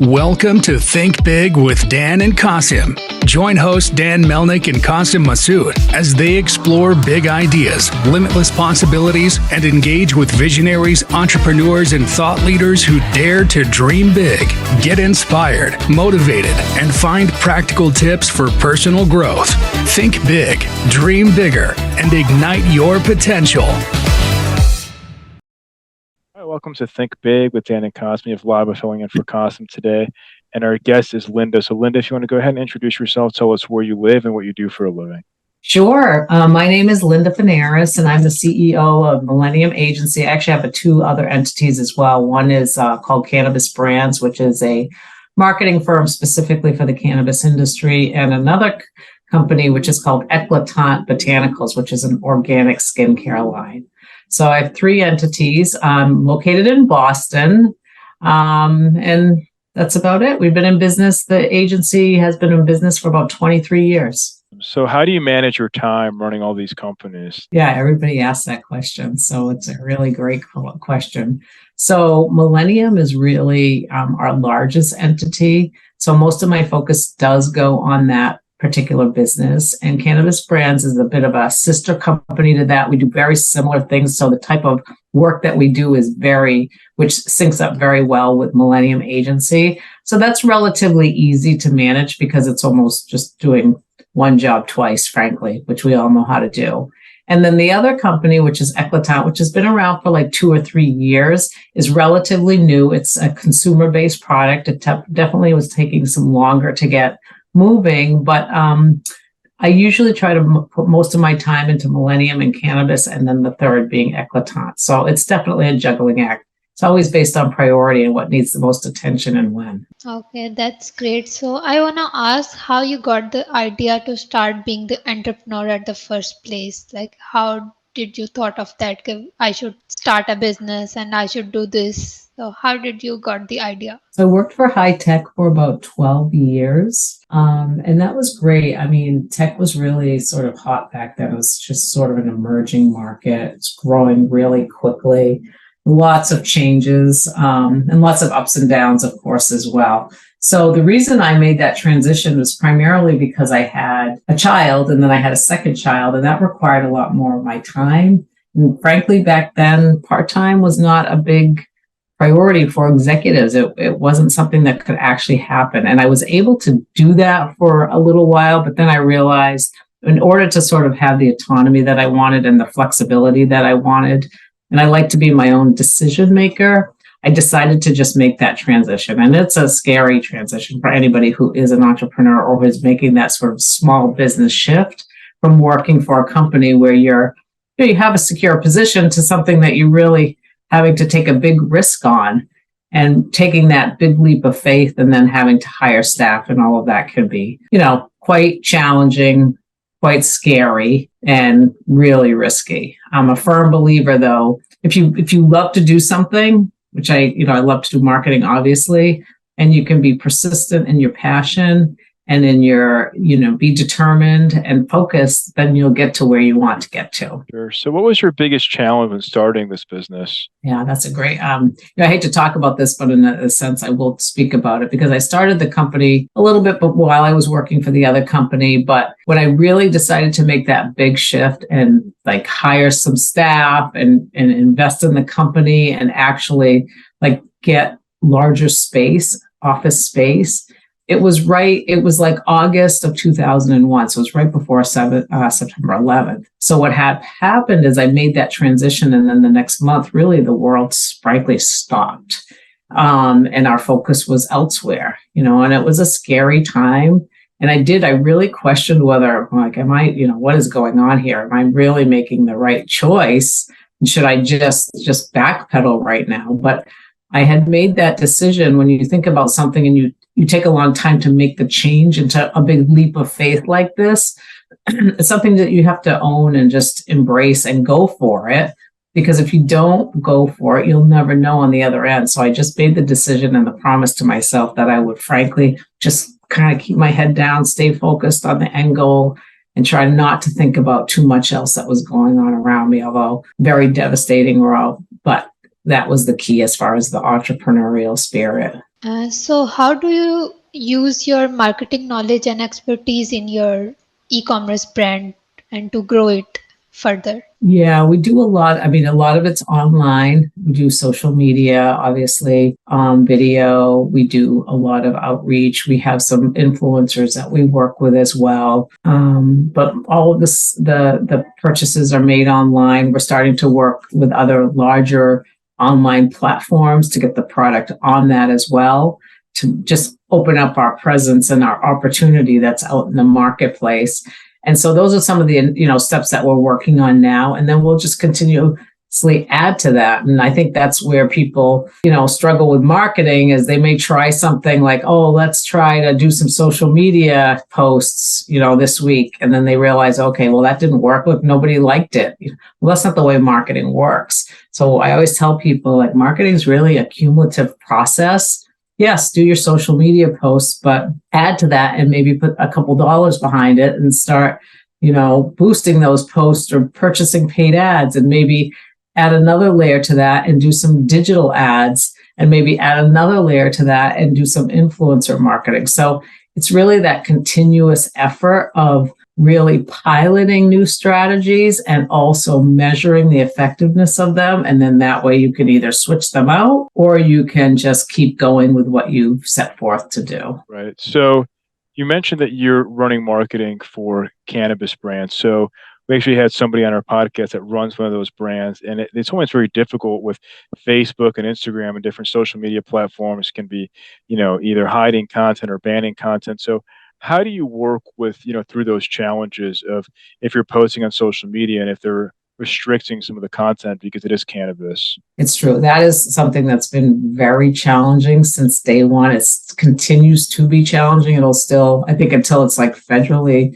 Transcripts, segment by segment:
Welcome to Think Big with Dan and Qasim. Join hosts Dan Melnick and Qasim Masood as they explore big ideas, limitless possibilities, and engage with visionaries, entrepreneurs, and thought leaders who dare to dream big, get inspired, motivated, and find practical tips for personal growth. Think big, dream bigger, and ignite your potential. Welcome to Think Big with Dan and Qasim. We have Laba filling in for Qasim today. And our guest is Linda. So Linda, if you want to go ahead and introduce yourself, tell us where you live and what you do for a living. Sure. My name is Linda Fanaras, and I'm the CEO of Millennium Agency. I actually have two other entities as well. One is called Cannabis Brands, which is a marketing firm specifically for the cannabis industry, and another company which is called Eclatant Botanicals, which is an organic skincare line. So I have three entities. I'm located in Boston, and that's about it. We've been in business. The agency has been in business for about 23 years. So how do you manage your time running all these companies? Yeah, everybody asks that question. So it's a really great question. So Millennium is really our largest entity. So most of my focus does go on that particular business, and Cannabis Brands is a bit of a sister company to that. We do very similar things. So the type of work that we do is which syncs up very well with Millennium Agency. So that's relatively easy to manage because it's almost just doing one job twice, frankly, which we all know how to do. And then the other company, which is Eclatant, which has been around for like 2 or 3 years, is relatively new. It's a consumer-based product. It definitely was taking some longer to get moving, but I usually try to put most of my time into Millennium and cannabis, and then the third being Eclatant. So it's definitely a juggling act. It's always based on priority and what needs the most attention and when. Okay, that's great. So I want to ask how you got the idea to start being the entrepreneur at the first place. Like, how did you thought of that? I should start a business and I should do this. So how did you got the idea? So I worked for high tech for about 12 years. And that was great. I mean, tech was really sort of hot back then. It was just sort of an emerging market. It's growing really quickly. Lots of changes, and lots of ups and downs, of course, as well. So the reason I made that transition was primarily because I had a child and then I had a second child, and that required a lot more of my time. And frankly, back then, part-time was not a big priority for executives. It wasn't something that could actually happen. And I was able to do that for a little while, but then I realized in order to sort of have the autonomy that I wanted and the flexibility that I wanted, and I like to be my own decision maker, I decided to just make that transition. And it's a scary transition for anybody who is an entrepreneur or who is making that sort of small business shift from working for a company where you have a secure position to something that you really having to take a big risk on, and taking that big leap of faith and then having to hire staff and all of that can be, quite challenging, quite scary, and really risky. I'm a firm believer, though, if you love to do something, which I love to do marketing, obviously, and you can be persistent in your passion and in your, be determined and focused, then you'll get to where you want to get to. Sure. So what was your biggest challenge when starting this business? Yeah, that's a great, I hate to talk about this, but in a sense, I will speak about it because I started the company a little bit while I was working for the other company. But when I really decided to make that big shift and like hire some staff and invest in the company and actually like get larger space, office space, it was like August of 2001. So it was right before September 11th. So what had happened is I made that transition. And then the next month, really, the world frankly stopped. And our focus was elsewhere, and it was a scary time. And I really questioned whether, am I, what is going on here? Am I really making the right choice? And should I just backpedal right now? But I had made that decision. When you think about something and you take a long time to make the change into a big leap of faith like this, it's something that you have to own and just embrace and go for it. Because if you don't go for it, you'll never know on the other end. So I just made the decision and the promise to myself that I would frankly just kind of keep my head down, stay focused on the end goal, and try not to think about too much else that was going on around me, although very devastating, but that was the key as far as the entrepreneurial spirit. So how do you use your marketing knowledge and expertise in your e-commerce brand and to grow it further? Yeah, we do a lot. I mean, a lot of it's online. We do social media, obviously, video. We do a lot of outreach. We have some influencers that we work with as well. But all of this, the purchases are made online. We're starting to work with other larger online platforms to get the product on that as well, to just open up our presence and our opportunity that's out in the marketplace. And so those are some of the, steps that we're working on now. And then we'll just continuously add to that. And I think that's where people, struggle with marketing, is they may try something like, oh, let's try to do some social media posts, this week. And then they realize, okay, well, that didn't work. Look, nobody liked it. Well, that's not the way marketing works. So I always tell people, like, marketing is really a cumulative process. Yes, do your social media posts, but add to that and maybe put a couple dollars behind it and start, boosting those posts or purchasing paid ads, and maybe add another layer to that and do some digital ads, and maybe add another layer to that and do some influencer marketing. So it's really that continuous effort of really piloting new strategies and also measuring the effectiveness of them. And then that way you can either switch them out or you can just keep going with what you've set forth to do. Right. So you mentioned that you're running marketing for cannabis brands. So we actually had somebody on our podcast that runs one of those brands, and it's always very difficult with Facebook and Instagram and different social media platforms can be, either hiding content or banning content. So how do you work with, through those challenges of if you're posting on social media and if they're restricting some of the content because it is cannabis? It's true. That is something that's been very challenging since day one. It continues to be challenging. It'll still, I think, until it's like federally,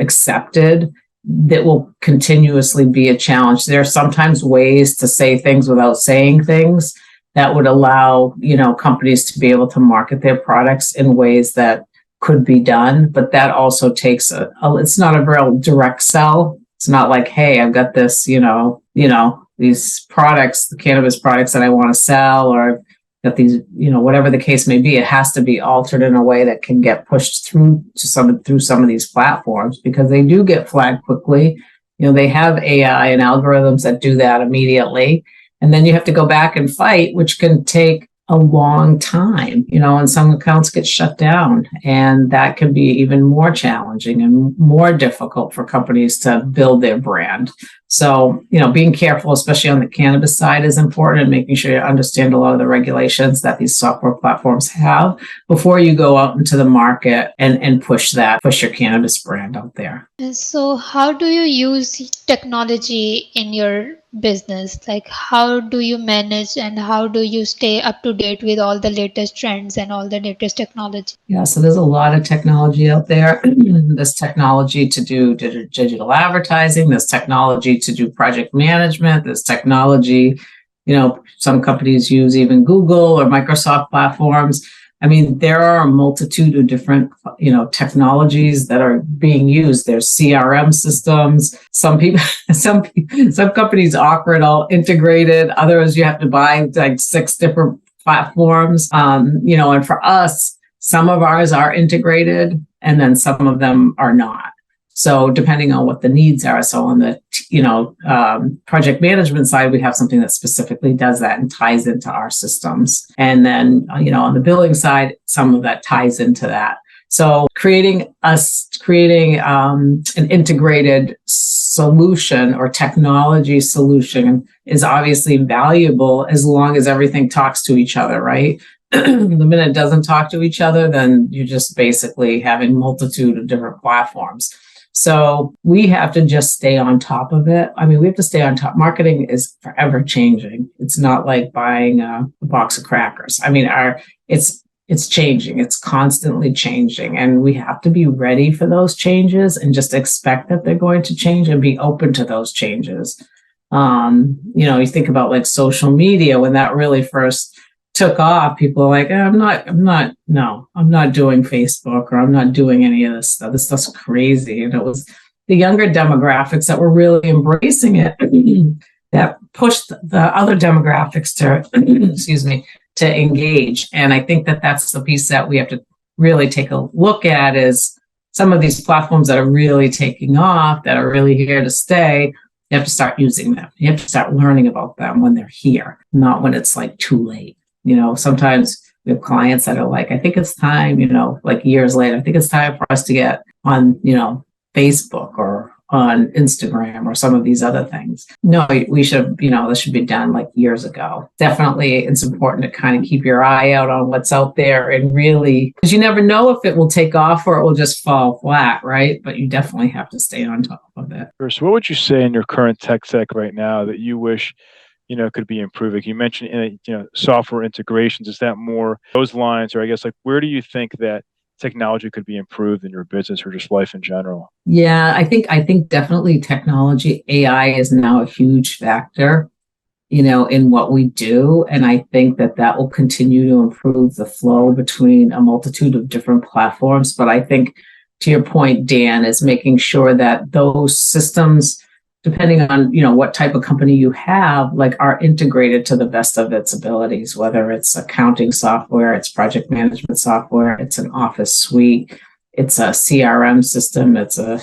accepted, that will continuously be a challenge. There are sometimes ways to say things without saying things that would allow, companies to be able to market their products in ways that could be done, but that also takes it's not a real direct sell. It's not like, hey, I've got this, these products, the cannabis products that I want to sell, or I've got these, whatever the case may be. It has to be altered in a way that can get pushed through some of these platforms, because they do get flagged quickly. They have AI and algorithms that do that immediately. And then you have to go back and fight, which can take a long time, and some accounts get shut down, and that can be even more challenging and more difficult for companies to build their brand. So, being careful, especially on the cannabis side, is important, and making sure you understand a lot of the regulations that these software platforms have before you go out into the market and push your cannabis brand out there. And so how do you use technology in your business? Like, how do you manage and how do you stay up to date with all the latest trends and all the latest technology? Yeah, so there's a lot of technology out there. There's technology to do digital advertising. There's technology to do project management. There's technology, some companies use even Google or Microsoft platforms. I mean, there are a multitude of different, technologies that are being used. There's CRM systems. Some companies offer it all integrated. Others, you have to buy like 6 different platforms. And for us, some of ours are integrated and then some of them are not. So depending on what the needs are. So on the, project management side, we have something that specifically does that and ties into our systems. And then, on the billing side, some of that ties into that. So creating an integrated solution or technology solution is obviously valuable as long as everything talks to each other, right? The minute it doesn't talk to each other, then you're just basically having multitude of different platforms. So we have to just stay on top of it. I mean, we have to stay on top. Marketing is forever changing. It's not like buying a box of crackers. I mean, it's changing. It's constantly changing. And we have to be ready for those changes and just expect that they're going to change and be open to those changes. You think about like social media, when that really first took off, people are like, I'm not doing Facebook, or I'm not doing any of this stuff. This stuff's crazy. And it was the younger demographics that were really embracing it that pushed the other demographics to, to engage. And I think that that's the piece that we have to really take a look at is some of these platforms that are really taking off, that are really here to stay. You have to start using them. You have to start learning about them when they're here, not when it's like too late. Sometimes we have clients that are like, I think it's time, like years later, I think it's time for us to get on, Facebook or on Instagram or some of these other things. No, we should, this should be done like years ago. Definitely, it's important to kind of keep your eye out on what's out there and really, because you never know if it will take off or it will just fall flat, right? But you definitely have to stay on top of it. So what would you say in your current tech stack right now that you wish could be improving? You mentioned software integrations. Is that more those lines, or I guess like where do you think that technology could be improved in your business or just life in general? Yeah, I think definitely technology, AI is now a huge factor, in what we do. And I think that will continue to improve the flow between a multitude of different platforms. But I think to your point, Dan, is making sure that those systems, depending on, what type of company you have, like are integrated to the best of its abilities, whether it's accounting software, it's project management software, it's an office suite, it's a CRM system, it's a,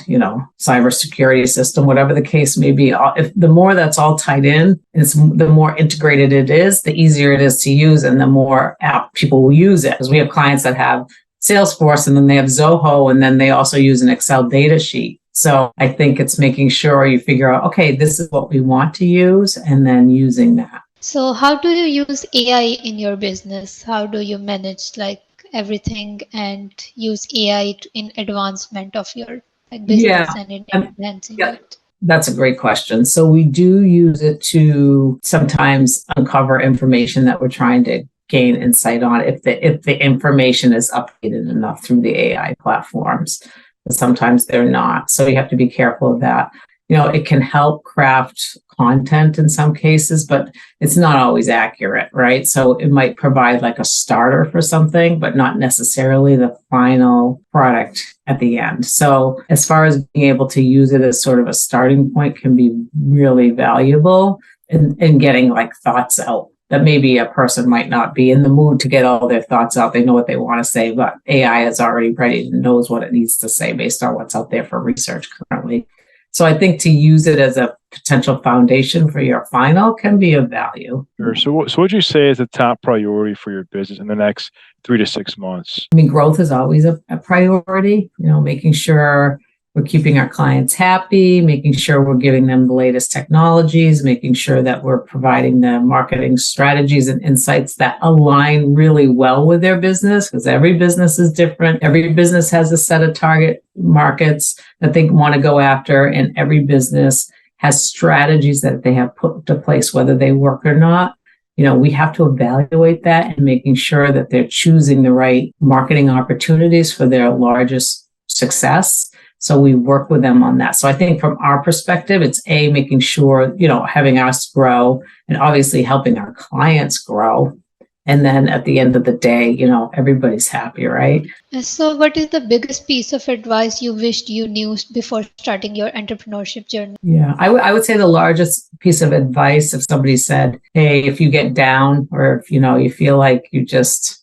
cybersecurity system, whatever the case may be. If the more that's all tied in, the more integrated it is, the easier it is to use and the more app people will use it. Because we have clients that have Salesforce and then they have Zoho and then they also use an Excel data sheet. So I think it's making sure you figure out, okay, this is what we want to use, and then using that. So how do you use AI in your business? How do you manage like everything and use AI in advancement of your business and in enhancing it? That's a great question. So we do use it to sometimes uncover information that we're trying to gain insight on if the information is updated enough through the AI platforms. But sometimes they're not. So you have to be careful of that. It can help craft content in some cases, but it's not always accurate, right? So it might provide like a starter for something, but not necessarily the final product at the end. So as far as being able to use it as sort of a starting point can be really valuable in getting like thoughts out that maybe a person might not be in the mood to get all their thoughts out. They know what they want to say, but AI is already ready and knows what it needs to say based on what's out there for research currently. So I think to use it as a potential foundation for your final can be of value. Sure. So what would you say is the top priority for your business in the next 3 to 6 months? I mean, growth is always a priority, making sure we're keeping our clients happy, making sure we're giving them the latest technologies, making sure that we're providing them marketing strategies and insights that align really well with their business, because every business is different. Every business has a set of target markets that they want to go after, and every business has strategies that they have put into place, whether they work or not. We have to evaluate that and making sure that they're choosing the right marketing opportunities for their largest success. So we work with them on that. So I think from our perspective, it's making sure, having us grow and obviously helping our clients grow. And then at the end of the day, everybody's happy, right? So what is the biggest piece of advice you wished you knew before starting your entrepreneurship journey? Yeah, I would say the largest piece of advice, if somebody said, hey, if you get down or if, you feel like you just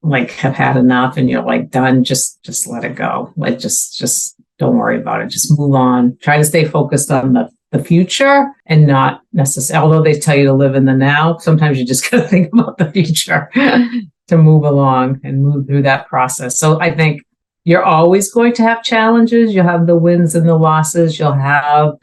like have had enough and you're like done, just let it go. Like just don't worry about it. Just move on. Try to stay focused on the future and not necessarily, although they tell you to live in the now, sometimes you just got to think about the future to move along and move through that process. So I think you're always going to have challenges. You'll have the wins and the losses. You'll have,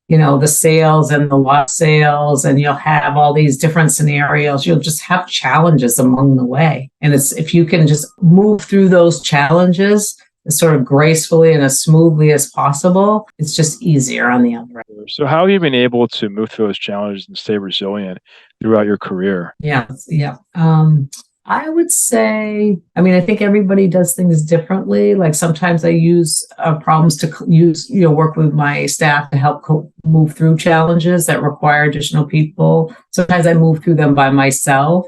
the sales and the lost sales, and you'll have all these different scenarios. You'll just have challenges along the way. And it's if you can just move through those challenges as sort of gracefully and as smoothly as possible, it's just easier on the other end. So how have you been able to move through those challenges and stay resilient throughout your career? Yeah. I would say, I think everybody does things differently. Like sometimes I use problems to work with my staff to help move through challenges that require additional people. Sometimes I move through them by myself.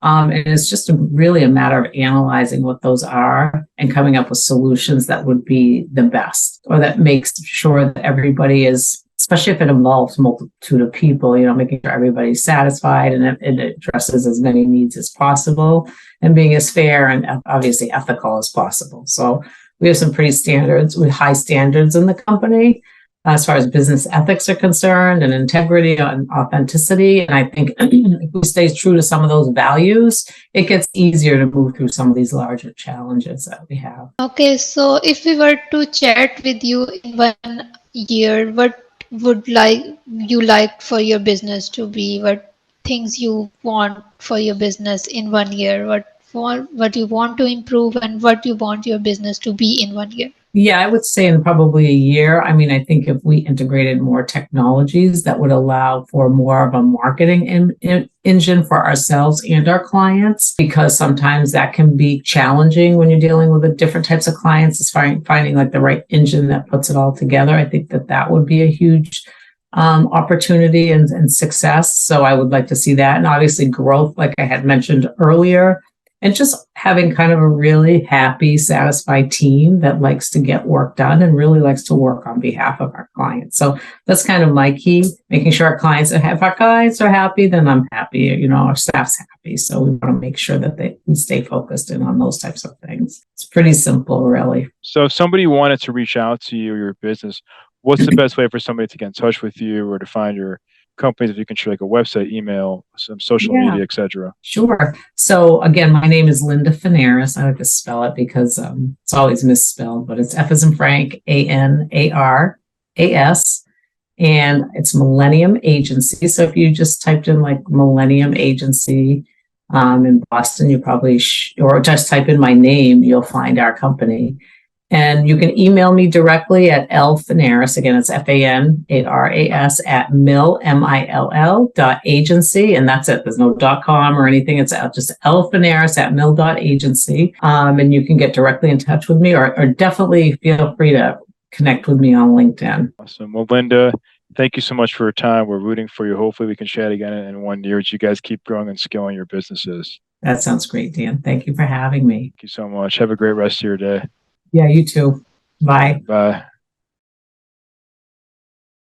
And it's just really a matter of analyzing what those are and coming up with solutions that would be the best, or that makes sure that everybody is especially if it involves multitude of people, making sure everybody's satisfied and it addresses as many needs as possible and being as fair and obviously ethical as possible. So we have some high standards in the company as far as business ethics are concerned and integrity and authenticity. And I think if we stay true to some of those values, it gets easier to move through some of these larger challenges that we have. Okay, so if we were to chat with you in 1 year, what would you like for your business to be? What things you want for your business in 1 year? What you want to improve and what you want your business to be in 1 year? Yeah, I would say in probably a year. I mean, I think if we integrated more technologies that would allow for more of a marketing engine for ourselves and our clients, because sometimes that can be challenging when you're dealing with the different types of clients, is finding like the right engine that puts it all together. I think that would be a huge opportunity and success. So I would like to see that. And obviously growth, like I had mentioned earlier, and just having kind of a really happy, satisfied team that likes to get work done and really likes to work on behalf of our clients. So that's kind of my key, making sure our clients if our clients are happy, then I'm happy, our staff's happy. So we want to make sure that we stay focused in on those types of things. It's pretty simple, really. So if somebody wanted to reach out to you or your business, what's the best way for somebody to get in touch with you or to find your companies, if you can share like a website, email, some social media, etc.? Sure. So again, my name is Linda Fanaras. I like to spell it because it's always misspelled, but it's F as in Frank, Anaras, and it's Millennium Agency. So if you just typed in like Millennium Agency in Boston, you probably or just type in my name, you'll find our company. And you can email me directly at lfanaras. Again, it's FANARAS at mill.agency. And that's it. There's no .com or anything. It's just lfanaras at mill.agency. And you can get directly in touch with me or definitely feel free to connect with me on LinkedIn. Awesome. Well, Linda, thank you so much for your time. We're rooting for you. Hopefully we can chat again in 1 year as you guys keep growing and scaling your businesses. That sounds great, Dan. Thank you for having me. Thank you so much. Have a great rest of your day. Yeah, you too. Bye. Bye.